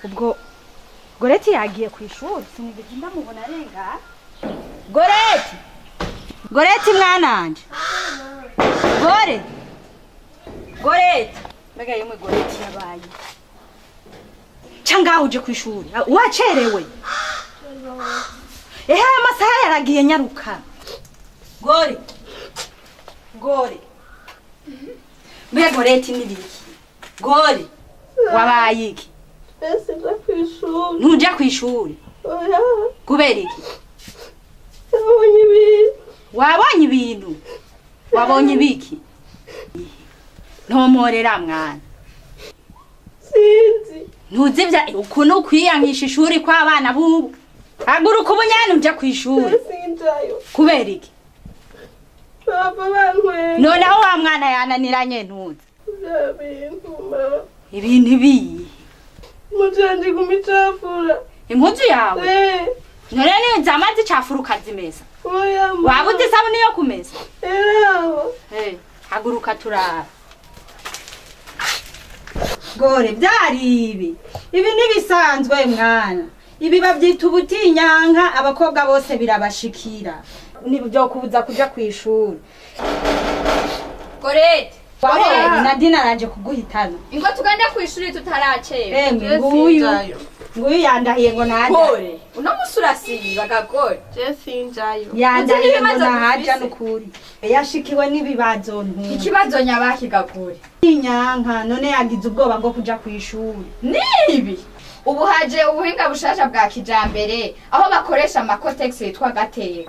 ubwo Goreti yagiye ku ishuri sinigeze ndamubona arenga. Goreti mwananje. Goreti mbega yemwe Goreti yabaye canga uje ku ishuri wacerewe. Amasaha yaragiye nyaruka. Mbega Goreti nibiki? Wabaye iki? Nja kw'ishuri. Ntuja kw'ishuri? Oya. Kubera iki? Nabonye ibintu. Wabonye ibintu? Wabonye ibiki? Ntomorera mwana. Sinzi. Ntuzi ukuntu kwiyankisha ishuri kw'abana bubu. Haguruka ubunyane uja kw'ishuri. Sinjayo. Kubera iki? Baba bantwenga. Noneho wa mwana yananiranye ntuzi. Bya bintu mama. Ibintu biyi. Mujanje kumicafura. Impuzu yawe? None ni zamazi cafura ukazimesa. Oya mama. Waba uzi isabuni yo kumesa? Eraho. Haguruka turara. Gore byari ibi nibisanzwe mwana. Ibi babyita ubutinyanka abakobwa bose birabashikira. Nibyo kubuza kuja kw'ishuri. Goreti. Nadina araje kuguhitana. Ingo tuganda kw'ishuri tutaracera. Nguyu yandahiye ngo naje. Gore. Uno musura siba gagore. Je sinjayo. Yandahiye ngo nahaja n'ukuri. Yashikiwe n'ibibazo ntu. Ikibazo nyabaki gagore. Inyanka none yagize ubwoba bwo kuja kw'ishuri. Nibi. Ubu haje ubuhinga bushasha bwa kijambere aho bakoresha amakotex yitwa gateye.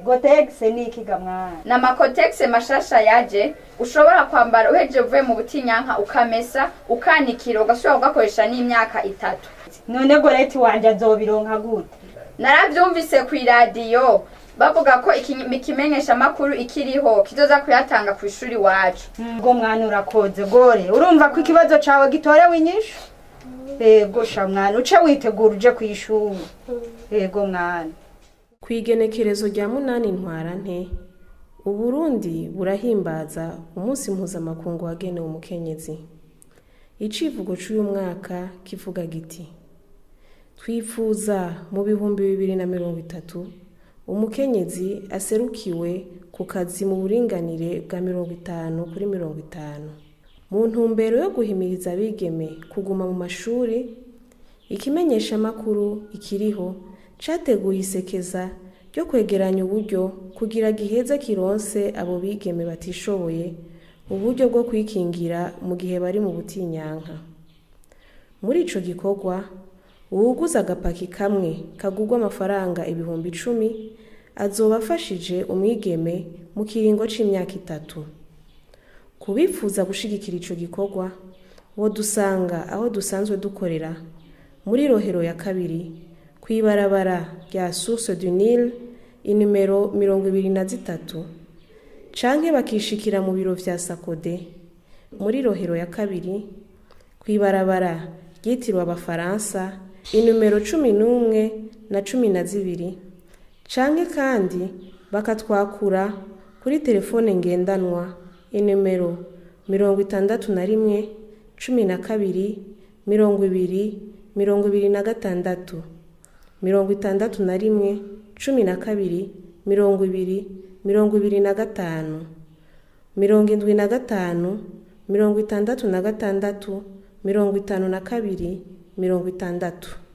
Gotex ni ikiga mwana. Na makotex mashasha yaje ushobora kwambara uheje uvuye mu butinyanka ukamesa ukanikira ugasubira ugakoresha n'imyaka 3. None Goreti wanje azobironka gute? Naravyumvise ku radio bavuga ko ikimenyesha makuru ikiriho kizoza kuyatanga ku ishuri wacu. Ngo mwana urakoze Gore. Urumva ko ikibazo cawe gitorewe inyishu? Ego shamwana uce witegura uje kw'ishuri. Ego mwana. Kwigenekerezo rya 8 ntwarante Uburundi burahimbaza umunsi mpuzamakungu wagenewe umukenyezi. Icivugo cy'uyu mwaka kivuga giti: twifuza mu 2030 umukenyezi aserukiwe ku kazi mu buringanire bwa 50/50. Mu ntumbero yo guhimiriza abigeme kuguma mu mashuri, ikimenyesha makuru ikiriho categuye isekeza ryo kwegeranya uburyo kugira giheza kironse abo bigeme batishoboye uburyo bwo kwikingira mu gihe bari mu butinyanka. Muri ico gikorwa uwuguza agapaki kamwe kagurwa amafaranga 10,000 azobafashije umwigeme mu kiringo c'imyaka 3. Kubifuza gushigikira ico gikorwa wo dusanga aho dusanzwe dukorera muri Rohero ya 2 kwibarabara rya Source du Nil inimero 23 canke bakishikira mu biro vya Sakode muri Rohero ya 2 kwibarabara ryitirwa abafaransa inimero 11 na 12 canke kandi bakatwakura kuri telefone ngendanwa inimero 61 12 20 26 61 12 20 25 75 66 52 60.